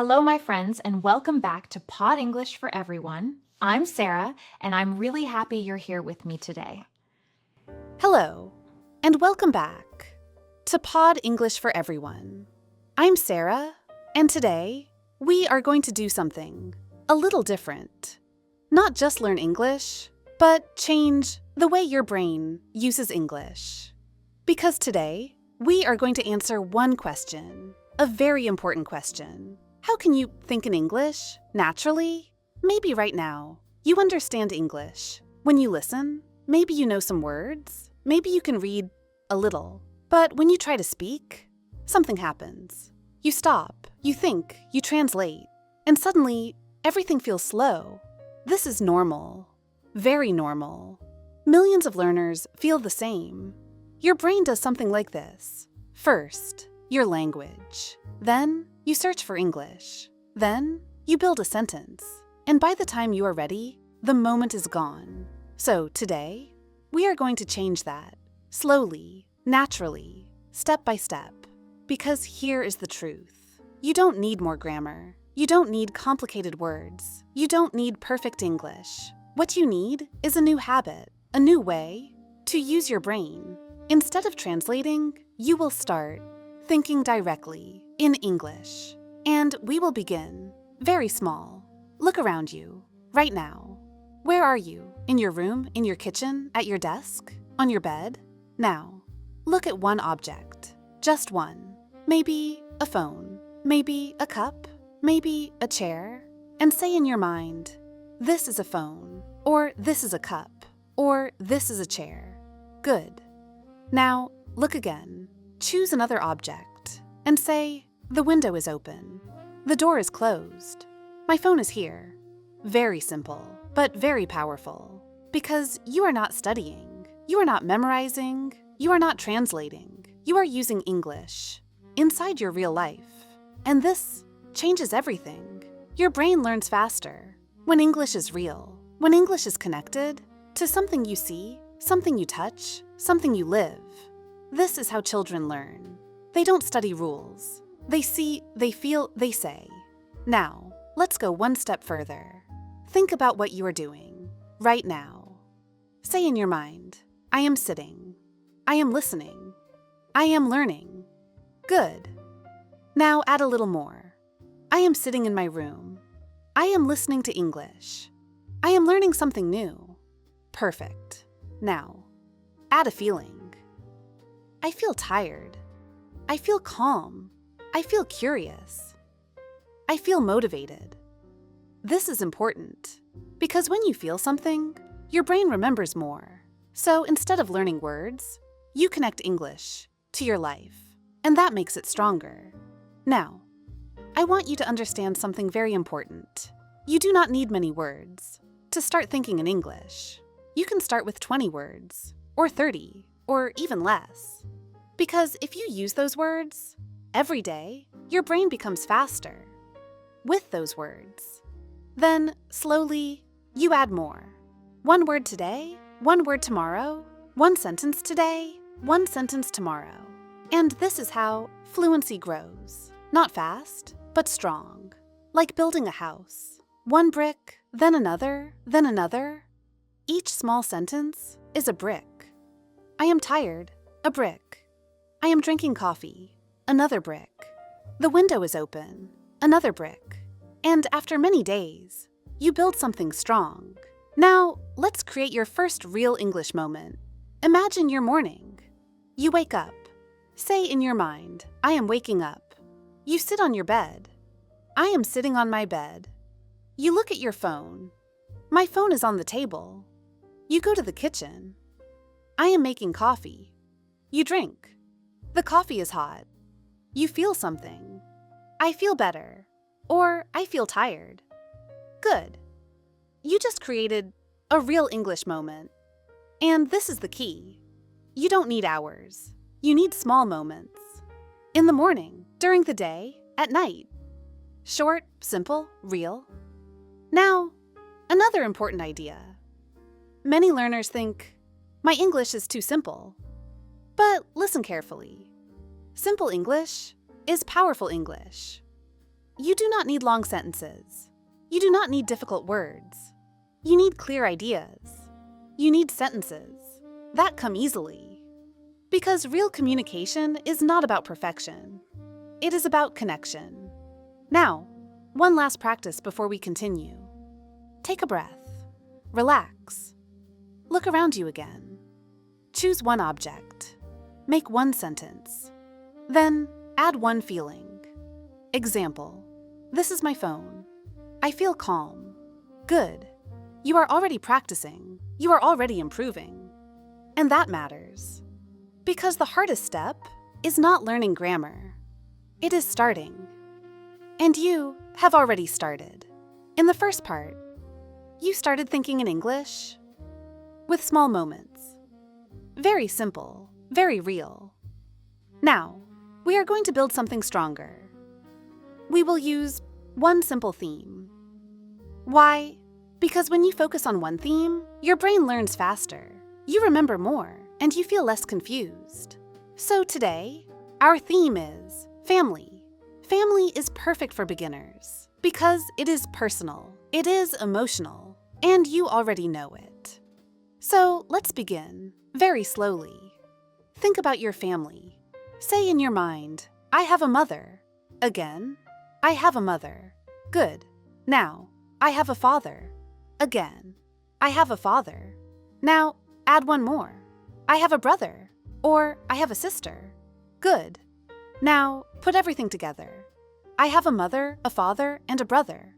Hello, my friends, and welcome back to Pod English for Everyone. I'm Sarah, and I'm really happy you're here with me today. Hello, and welcome back to Pod English for Everyone. I'm Sarah, and today we are going to do something a little different. Not just learn English, but change the way your brain uses English. Because today we are going to answer one question, a very important question. How can you think in English naturally? Maybe right now you understand English. When you listen, maybe you know some words. Maybe you can read a little. But when you try to speak, something happens. You stop, you think, you translate, and suddenly everything feels slow. This is normal. Very normal. Millions of learners feel the same. Your brain does something like this. First, your language. Then, you search for English. Then, you build a sentence. And by the time you are ready, the moment is gone. So today, we are going to change that. Slowly, naturally, step by step. Because here is the truth. You don't need more grammar. You don't need complicated words. You don't need perfect English. What you need is a new habit, a new way to use your brain. Instead of translating, you will start thinking directly in English. And we will begin very small. Look around you right now. Where are you? In your room, in your kitchen, at your desk, on your bed? Now, look at one object, just one. Maybe a phone, maybe a cup, maybe a chair, and say in your mind, this is a phone, or this is a cup, or this is a chair. Good. Now, look again. Choose another object and say, the window is open. The door is closed. My phone is here. Very simple, but very powerful. Because you are not studying. You are not memorizing. You are not translating. You are using English inside your real life. And this changes everything. Your brain learns faster when English is real, when English is connected to something you see, something you touch, something you live. This is how children learn. They don't study rules. They see, they feel, they say. Now, let's go one step further. Think about what you are doing right now. Say in your mind, I am sitting. I am listening. I am learning. Good. Now add a little more. I am sitting in my room. I am listening to English. I am learning something new. Perfect. Now, add a feeling. I feel tired. I feel calm. I feel curious. I feel motivated. This is important because when you feel something, your brain remembers more. So instead of learning words, you connect English to your life, and that makes it stronger. Now, I want you to understand something very important. You do not need many words to start thinking in English. You can start with 20 words, or 30, or even less. Because if you use those words every day, your brain becomes faster with those words. Then, slowly, you add more. One word today, one word tomorrow, one sentence today, one sentence tomorrow. And this is how fluency grows. Not fast, but strong. Like building a house. One brick, then another, then another. Each small sentence is a brick. I am tired, a brick. I am drinking coffee, another brick. The window is open, another brick. And after many days, you build something strong. Now, let's create your first real English moment. Imagine your morning. You wake up. Say in your mind, I am waking up. You sit on your bed. I am sitting on my bed. You look at your phone. My phone is on the table. You go to the kitchen. I am making coffee. You drink. The coffee is hot. You feel something. I feel better. Or I feel tired. Good. You just created a real English moment. And this is the key. You don't need hours. You need small moments. In the morning, during the day, at night. Short, simple, real. Now, another important idea. Many learners think, my English is too simple. But listen carefully. Simple English is powerful English. you do not need long sentences. You do not need difficult words. You need clear ideas. You need sentences that come easily. Because real communication is not about perfection. It is about connection. Now, one last practice before we continue. Take a breath. Relax. Look around you again. Choose one object. Make one sentence. Then add one feeling. Example, this is my phone. I feel calm. Good. You are already practicing. You are already improving. And that matters. Because the hardest step is not learning grammar. It is starting. And you have already started. In the first part, you started thinking in English with small moments. Very simple, very real. Now, we are going to build something stronger. We will use one simple theme. Why? Because when you focus on one theme, your brain learns faster, you remember more, and you feel less confused. So today, our theme is family. Family is perfect for beginners because it is personal, it is emotional, and you already know it. So let's begin, very slowly. Think about your family. Say in your mind, I have a mother. Again, I have a mother. Good. Now, I have a father. Again, I have a father. Now, add one more. I have a brother. Or I have a sister. Good. Now, put everything together. I have a mother, a father, and a brother.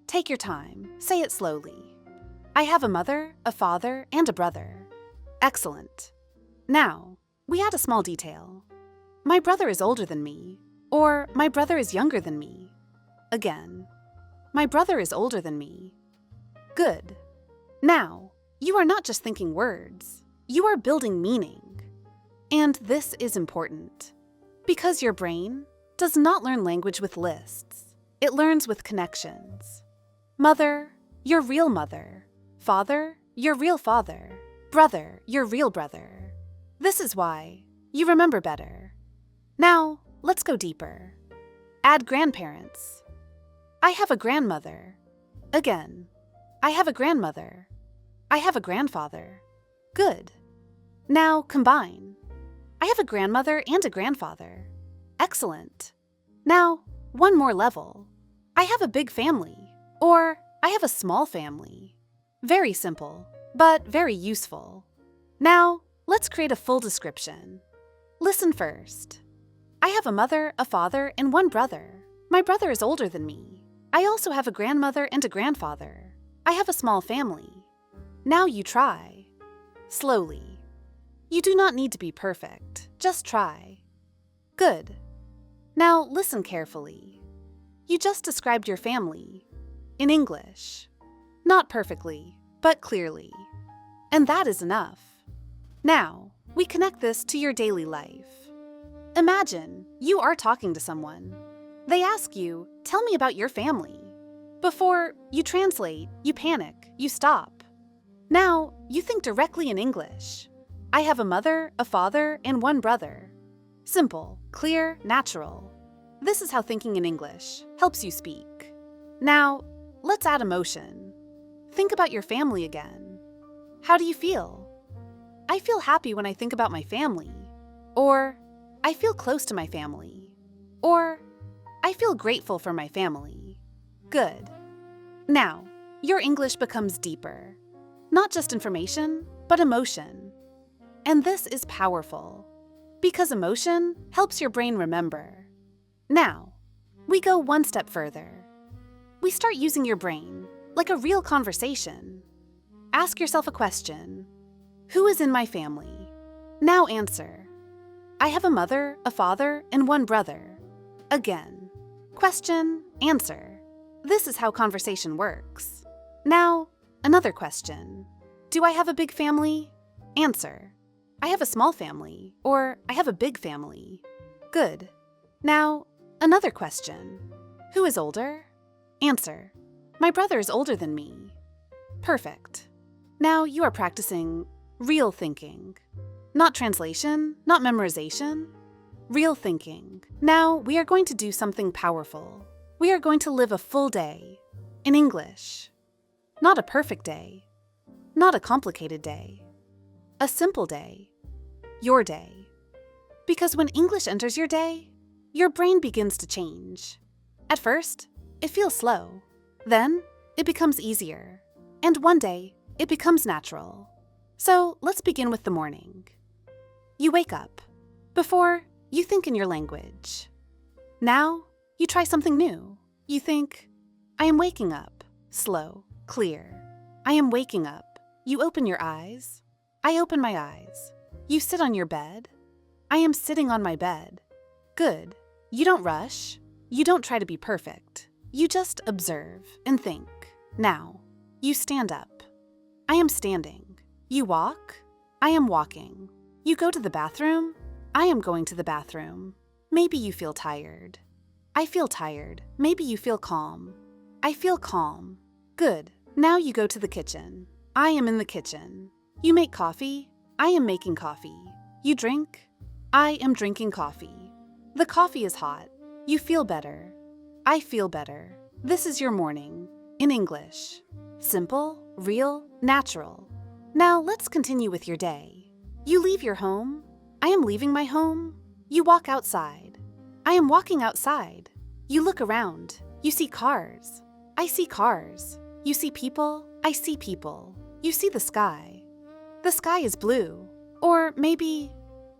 Take your time. Say it slowly. I have a mother, a father, and a brother. Excellent. Now, we add a small detail. My brother is older than me. Or my brother is younger than me. Again, my brother is older than me. Good. Now, you are not just thinking words. You are building meaning. And this is important. Because your brain does not learn language with lists. It learns with connections. Mother, your real mother. Father, your real father. Brother, your real brother. This is why you remember better. Now, let's go deeper. Add grandparents. I have a grandmother. Again, I have a grandmother. I have a grandfather. Good. Now combine. I have a grandmother and a grandfather. Excellent. Now, one more level. I have a big family, or I have a small family. Very simple, but very useful. Now, let's create a full description. Listen first. I have a mother, a father, and one brother. My brother is older than me. I also have a grandmother and a grandfather. I have a small family. Now you try. Slowly. You do not need to be perfect. Just try. Good. Now listen carefully. You just described your family. In English. Not perfectly, but clearly. And that is enough. Now, we connect this to your daily life. Imagine you are talking to someone. They ask you, tell me about your family. Before you translate, you panic, you stop. Now, you think directly in English. I have a mother, a father, and one brother. Simple, clear, natural. This is how thinking in English helps you speak. Now, let's add emotion. Think about your family again. How do you feel? I feel happy when I think about my family. Or, I feel close to my family. Or, I feel grateful for my family. Good. Now, your English becomes deeper. Not just information, but emotion. And this is powerful, because emotion helps your brain remember. Now, we go one step further. We start using your brain, like a real conversation. Ask yourself a question. Who is in my family? Now answer. I have a mother, a father, and one brother. Again. Question, answer. This is how conversation works. Now, another question. Do I have a big family? Answer. I have a small family, or I have a big family. Good. Now, another question. Who is older? Answer. My brother is older than me. Perfect. Now you are practicing real thinking. Not translation, not memorization. Real thinking. Now we are going to do something powerful. we are going to live a full day in English. Not a perfect day, not a complicated day, a simple day, your day. Because when English enters your day, your brain begins to change. At first, it feels slow. Then, it becomes easier. And one day, it becomes natural. So, let's begin with the morning. You wake up. Before, you think in your language. Now, you try something new. You think, I am waking up. Slow, clear. I am waking up. You open your eyes. I open my eyes. You sit on your bed. I am sitting on my bed. Good. You don't rush. You don't try to be perfect. You just observe and think. Now, you stand up. I am standing. You walk. I am walking. You go to the bathroom. I am going to the bathroom. Maybe you feel tired. I feel tired. Maybe you feel calm. I feel calm. Good. Now you go to the kitchen. I am in the kitchen. You make coffee. I am making coffee. You drink. I am drinking coffee. The coffee is hot. You feel better. I feel better. This is your morning. In English. Simple, real, natural. Now let's continue with your day. You leave your home. I am leaving my home. You walk outside. I am walking outside. You look around. You see cars. I see cars. You see people. I see people. You see the sky. The sky is blue. Or maybe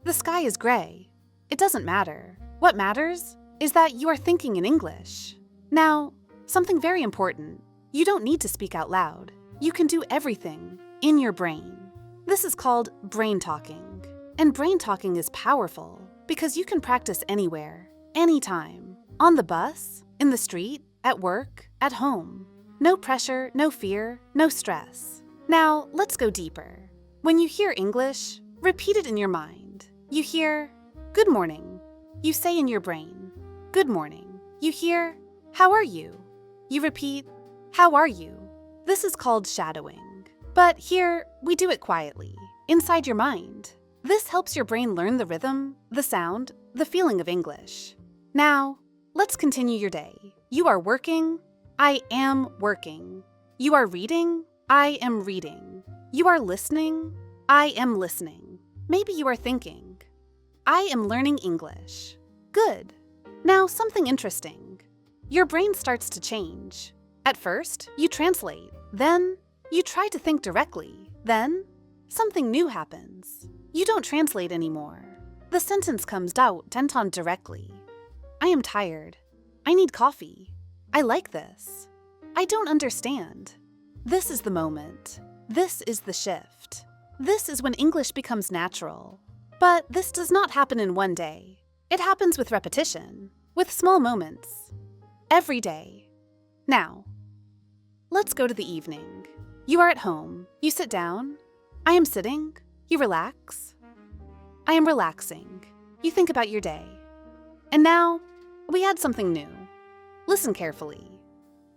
the sky is gray. It doesn't matter. What matters is that you are thinking in English. Now, something very important. You don't need to speak out loud. You can do everything in your brain. This is called brain talking. And brain talking is powerful because you can practice anywhere, anytime. On the bus, in the street, at work, at home. No pressure, no fear, no stress. Now, let's go deeper. When you hear English, repeat it in your mind. You hear, good morning. You say in your brain, good morning. You hear, how are you? You repeat, how are you? This is called shadowing. But here, we do it quietly, inside your mind. This helps your brain learn the rhythm, the sound, the feeling of English. Now, let's continue your day. You are working. I am working. You are reading. I am reading. You are listening. I am listening. Maybe you are thinking. I am learning English. Good. Now, something interesting. Your brain starts to change. At first, you translate. Then, you try to think directly. Then, something new happens. You don't translate anymore. The sentence comes out directly. I am tired. I need coffee. I like this. I don't understand. This is the moment. This is the shift. This is when English becomes natural. But this does not happen in one day. It happens with repetition, with small moments. Every day. Now, let's go to the evening. You are at home. You sit down. I am sitting. You relax. I am relaxing. You think about your day. And now, we add something new. Listen carefully.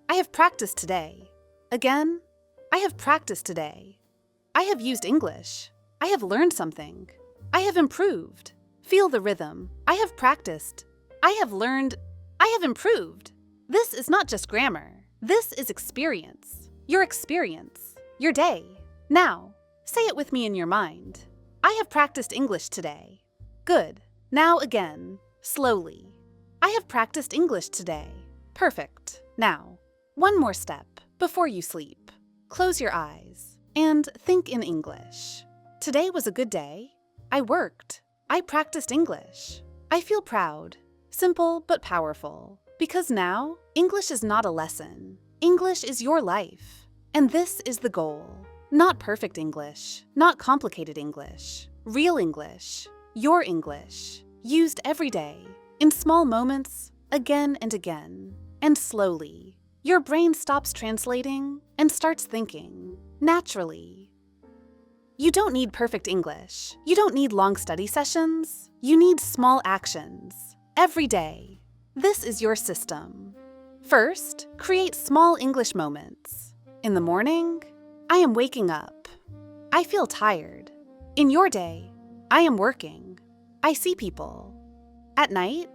I have practiced today. Again, I have practiced today. I have used English. I have learned something. I have improved. Feel the rhythm. I have practiced. I have learned. I have improved. This is not just grammar. This is experience. Your day. Now, say it with me in your mind. I have practiced English today. Good. Now again, slowly. I have practiced English today. Perfect. Now, one more step before you sleep. Close your eyes and think in English. Today was a good day. I worked. I practiced English. I feel proud. Simple but powerful. Because now, English is not a lesson. English is your life. And this is the goal. Not perfect English. Not complicated English. Real English. Your English. Used every day. In small moments. Again and again. And slowly. Your brain stops translating and starts thinking. Naturally. You don't need perfect English. You don't need long study sessions. You need small actions. Every day. This is your system. First, create small English moments. In the morning, I am waking up. I feel tired. In your day, I am working. I see people. At night,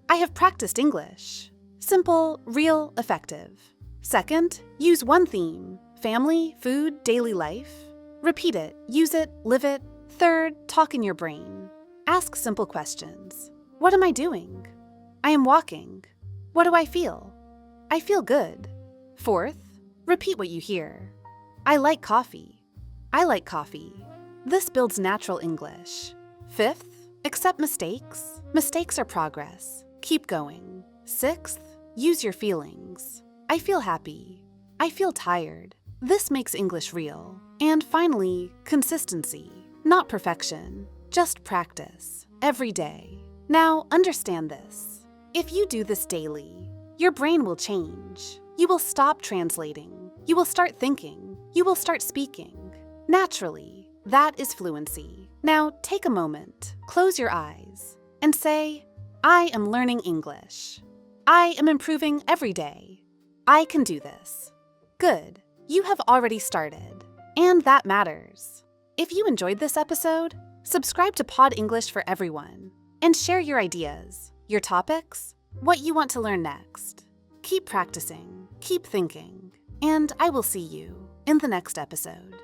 I have practiced English. Simple, real, effective. Second, use one theme: family, food, daily life. Repeat it, use it, live it. Third, talk in your brain. Ask simple questions. What am I doing? I am walking. What do I feel? I feel good. Fourth, repeat what you hear. I like coffee. I like coffee. This builds natural English. Fifth, accept mistakes. Mistakes are progress. Keep going. Sixth, use your feelings. I feel happy. I feel tired. This makes English real. And finally, consistency. Not perfection, just practice. Every day. Now, understand this. If you do this daily, your brain will change. You will stop translating. You will start thinking. You will start speaking. Naturally, that is fluency. Now, take a moment, close your eyes, and say, I am learning English. I am improving every day. I can do this. Good. You have already started. And that matters. If you enjoyed this episode, subscribe to Pod English for Everyone and share your ideas, your topics, what you want to learn next. Keep practicing, keep thinking, and I will see you in the next episode.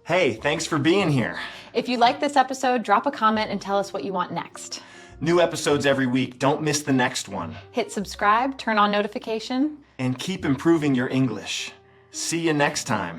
Hey, thanks for being here. If you like this episode, drop a comment and tell us what you want next. New episodes every week. Don't miss the next one. Hit subscribe, turn on notification. And keep improving your English. See you next time.